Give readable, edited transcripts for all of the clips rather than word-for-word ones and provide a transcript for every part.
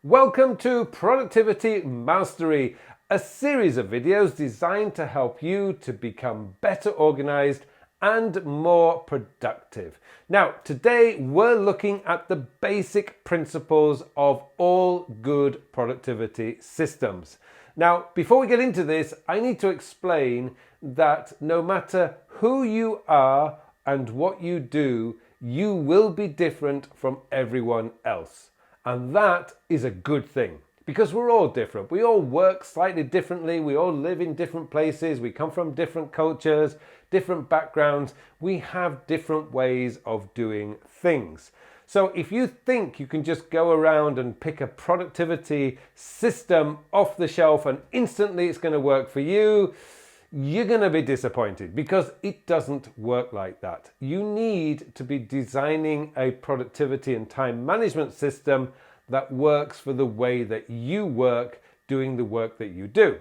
Welcome to Productivity Mastery, a series of videos designed to help you to become better organized and more productive. Now, today we're looking at the basic principles of all good productivity systems. Now, before we get into this, I need to explain that no matter who you are and what you do, you will be different from everyone else. And that is a good thing because we're all different. We all work slightly differently. We all live in different places. We come from different cultures, different backgrounds. We have different ways of doing things. So if you think you can just go around and pick a productivity system off the shelf and instantly it's going to work for you, you're going to be disappointed because it doesn't work like that. You need to be designing a productivity and time management system that works for the way that you work doing the work that you do.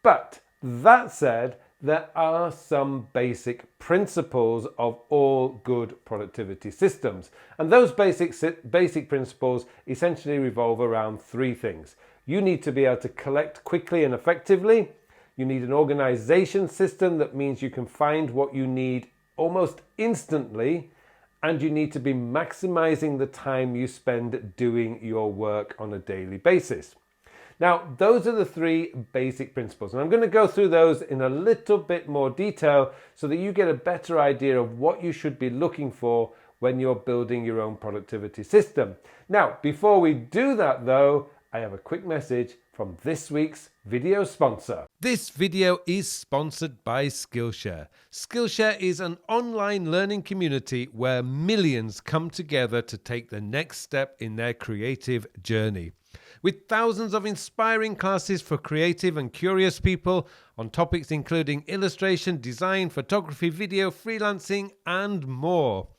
But that said, there are some basic principles of all good productivity systems. And those basic principles essentially revolve around three things. You need to be able to collect quickly and effectively. You need an organization system that means you can find what you need almost instantly, and you need to be maximizing the time you spend doing your work on a daily basis. Now, those are the three basic principles, and I'm going to go through those in a little bit more detail so that you get a better idea of what you should be looking for when you're building your own productivity system. Now, before we do that though, I have a quick message from this week's video sponsor. This video is sponsored by Skillshare. Skillshare is an online learning community where millions come together to take the next step in their creative journey. With thousands of inspiring classes for creative and curious people on topics including illustration, design, photography, video, freelancing, and more.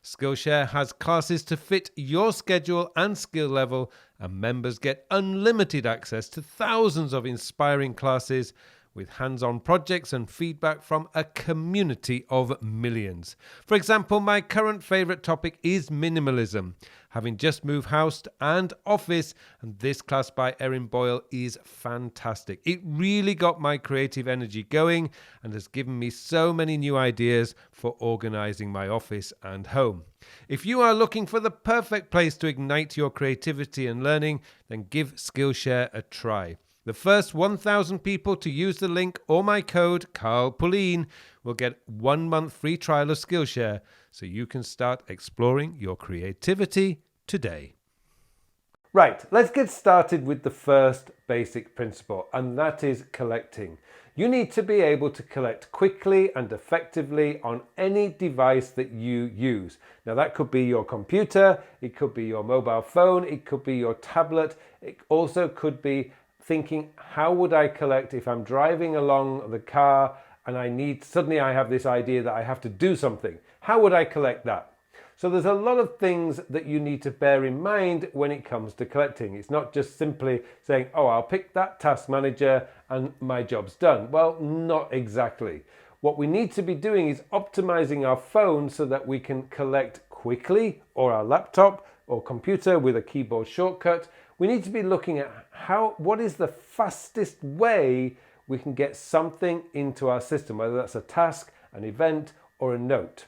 Skillshare has classes to fit your schedule and skill level, and members get unlimited access to thousands of inspiring classes with hands-on projects and feedback from a community of millions. For example, my current favorite topic is minimalism. Having just moved house and office, and this class by Erin Boyle is fantastic. It really got my creative energy going and has given me so many new ideas for organizing my office and home. If you are looking for the perfect place to ignite your creativity and learning, then give Skillshare a try. The first 1,000 people to use the link or my code, Pullein, will get 1 month free trial of Skillshare so you can start exploring your creativity today. Right, let's get started with the first basic principle, and that is collecting. You need to be able to collect quickly and effectively on any device that you use. Now that could be your computer, it could be your mobile phone, it could be your tablet, it also could be thinking, how would I collect if I'm driving along the car and suddenly I have this idea that I have to do something. How would I collect that? So there's a lot of things that you need to bear in mind when it comes to collecting. It's not just simply saying, oh, I'll pick that task manager and my job's done. Well, not exactly. What we need to be doing is optimizing our phone so that we can collect quickly, or our laptop or computer with a keyboard shortcut. We need to be looking at what is the fastest way we can get something into our system, whether that's a task, an event, or a note.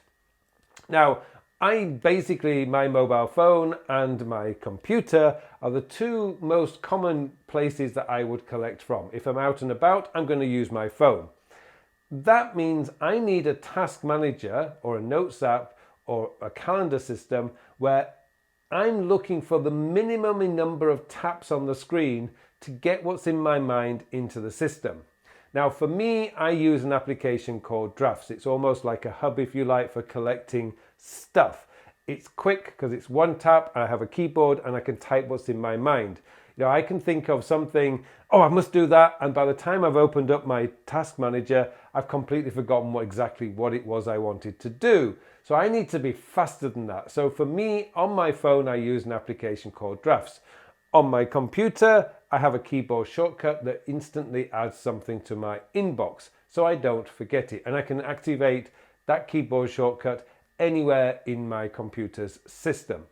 Now, my mobile phone and my computer are the two most common places that I would collect from. If I'm out and about, I'm going to use my phone. That means I need a task manager or a notes app or a calendar system where I'm looking for the minimum number of taps on the screen to get what's in my mind into the system. Now for me, I use an application called Drafts. It's almost like a hub, if you like, for collecting stuff. It's quick because it's one tap, I have a keyboard and I can type what's in my mind. I can think of something, oh, I must do that, and by the time I've opened up my task manager, I've completely forgotten exactly what it was I wanted to do. So I need to be faster than that. So for me, on my phone, I use an application called Drafts. On my computer, I have a keyboard shortcut that instantly adds something to my inbox so I don't forget it. And I can activate that keyboard shortcut anywhere in my computer's system.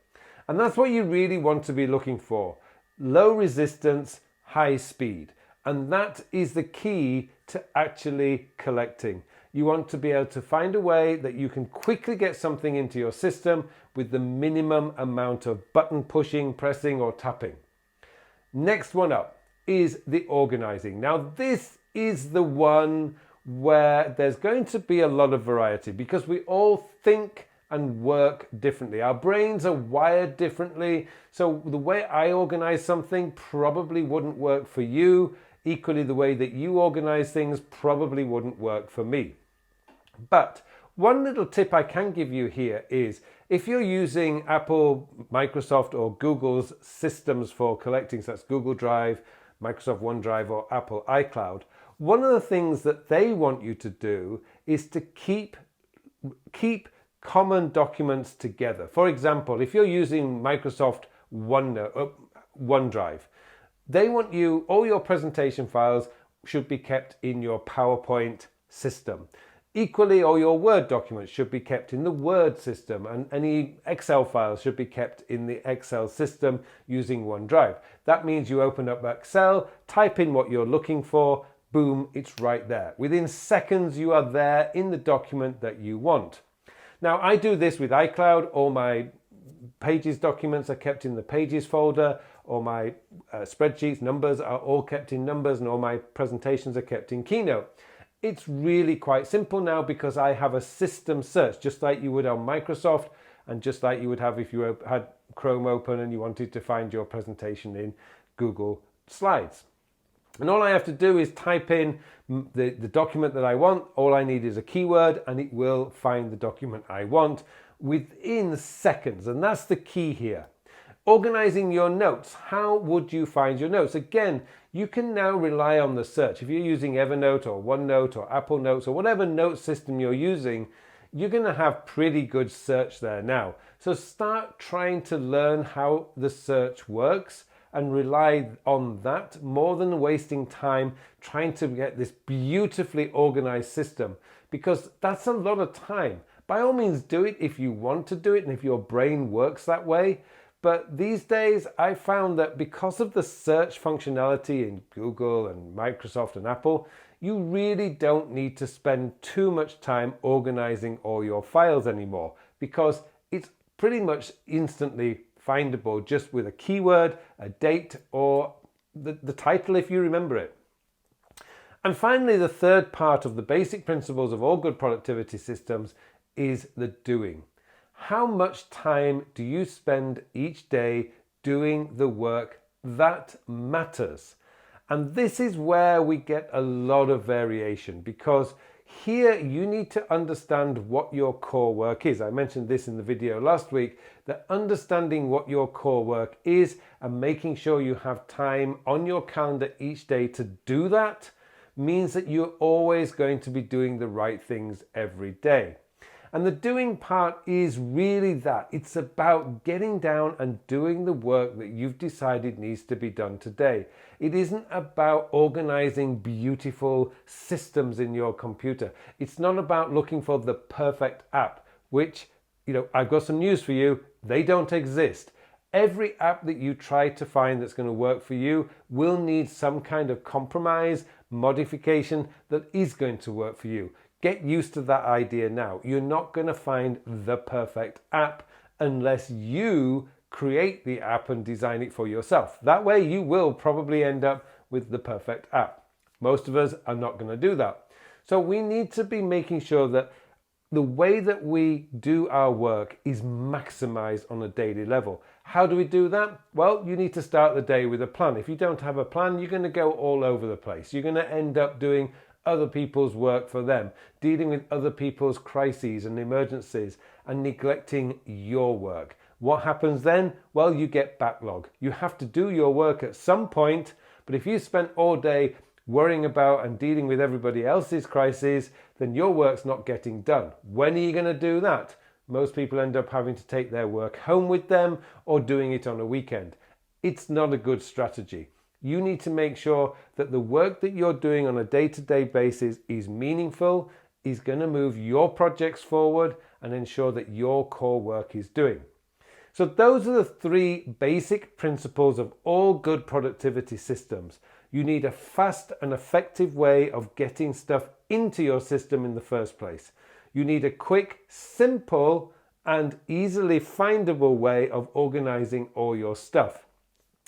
And that's what you really want to be looking for. low resistance, high speed. And that is the key to actually collecting. You want to be able to find a way that you can quickly get something into your system with the minimum amount of button pushing, pressing, or tapping. Next one up is the organizing. Now this is the one where there's going to be a lot of variety because we all think and work differently. Our brains are wired differently. So the way I organize something probably wouldn't work for you. Equally, the way that you organize things probably wouldn't work for me. But one little tip I can give you here is if you're using Apple, Microsoft, or Google's systems for collecting, so that's Google Drive, Microsoft OneDrive, or Apple iCloud, one of the things that they want you to do is to keep common documents together. For example, if you're using Microsoft OneDrive, they want you, all your presentation files should be kept in your PowerPoint system. Equally, all your Word documents should be kept in the Word system, and any Excel files should be kept in the Excel system using OneDrive. That means you open up Excel, type in what you're looking for, boom, it's right there. Within seconds, you are there in the document that you want. Now, I do this with iCloud. All my Pages documents are kept in the Pages folder. All my spreadsheets, numbers are all kept in Numbers, and all my presentations are kept in Keynote. It's really quite simple now because I have a system search, just like you would on Microsoft and just like you would have if you had Chrome open and you wanted to find your presentation in Google Slides. And all I have to do is type in the document that I want. All I need is a keyword and it will find the document I want within seconds. And that's the key here. Organizing your notes. How would you find your notes? Again, you can now rely on the search. If you're using Evernote or OneNote or Apple Notes or whatever note system you're using, you're going to have pretty good search there now. So start trying to learn how the search works and rely on that more than wasting time trying to get this beautifully organized system, because that's a lot of time. By all means, do it if you want to do it and if your brain works that way. But these days, I found that because of the search functionality in Google and Microsoft and Apple, you really don't need to spend too much time organizing all your files anymore, because it's pretty much instantly findable just with a keyword, a date, or the title if you remember it. And finally, the third part of the basic principles of all good productivity systems is the doing. How much time do you spend each day doing the work that matters? And this is where we get a lot of variation, because here you need to understand what your core work is. I mentioned this in the video last week, that understanding what your core work is and making sure you have time on your calendar each day to do that means that you're always going to be doing the right things every day. And the doing part is really that. It's about getting down and doing the work that you've decided needs to be done today. It isn't about organizing beautiful systems in your computer. It's not about looking for the perfect app, which, I've got some news for you. They don't exist. Every app that you try to find that's going to work for you will need some kind of compromise, modification that is going to work for you. Get used to that idea now. You're not going to find the perfect app unless you create the app and design it for yourself. That way you will probably end up with the perfect app. Most of us are not going to do that. So we need to be making sure that the way that we do our work is maximized on a daily level. How do we do that? Well, you need to start the day with a plan. If you don't have a plan, you're going to go all over the place. You're going to end up doing other people's work for them, dealing with other people's crises and emergencies, and neglecting your work. What happens then? Well, you get backlog. You have to do your work at some point, but if you spent all day worrying about and dealing with everybody else's crises, then your work's not getting done. When are you going to do that? Most people end up having to take their work home with them or doing it on a weekend. It's not a good strategy. You need to make sure that the work that you're doing on a day-to-day basis is meaningful, is going to move your projects forward, and ensure that your core work is doing. So those are the three basic principles of all good productivity systems. You need a fast and effective way of getting stuff into your system in the first place. You need a quick, simple, and easily findable way of organizing all your stuff.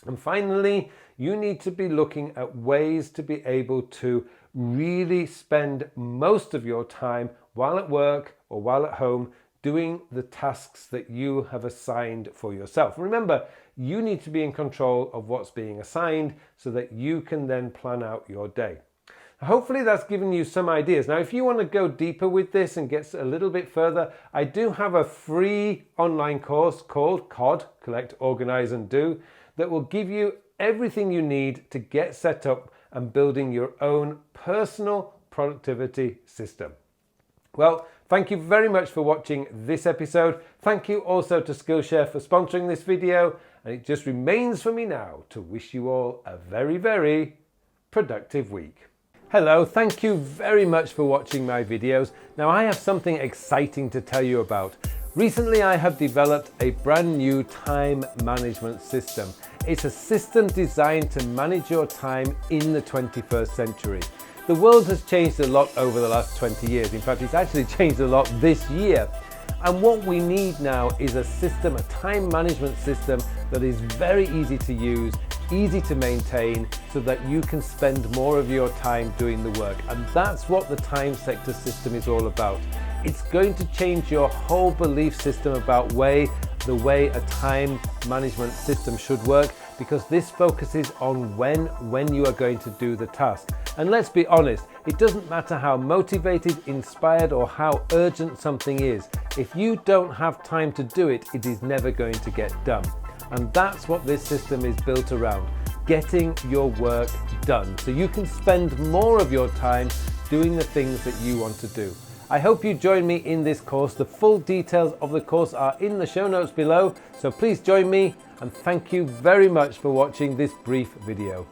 And finally, you need to be looking at ways to be able to really spend most of your time while at work or while at home doing the tasks that you have assigned for yourself. Remember, you need to be in control of what's being assigned so that you can then plan out your day. Hopefully that's given you some ideas. Now, if you want to go deeper with this and get a little bit further, I do have a free online course called C.O.D, Collect, Organize and Do, that will give you everything you need to get set up and building your own personal productivity system. Well, thank you very much for watching this episode. Thank you also to Skillshare for sponsoring this video. And it just remains for me now to wish you all a very, very productive week. Hello, thank you very much for watching my videos. Now I have something exciting to tell you about. Recently I have developed a brand new time management system. It's a system designed to manage your time in the 21st century. The world has changed a lot over the last 20 years. In fact, it's actually changed a lot this year. And what we need now is a system, a time management system that is very easy to use, easy to maintain, so that you can spend more of your time doing the work. And that's what the time sector system is all about. It's going to change your whole belief system about the way a time management system should work, because this focuses on when you are going to do the task. And let's be honest, it doesn't matter how motivated, inspired, or how urgent something is. If you don't have time to do it, it is never going to get done. And that's what this system is built around, getting your work done, so you can spend more of your time doing the things that you want to do. I hope you join me in this course. The full details of the course are in the show notes below, so please join me, and thank you very much for watching this brief video.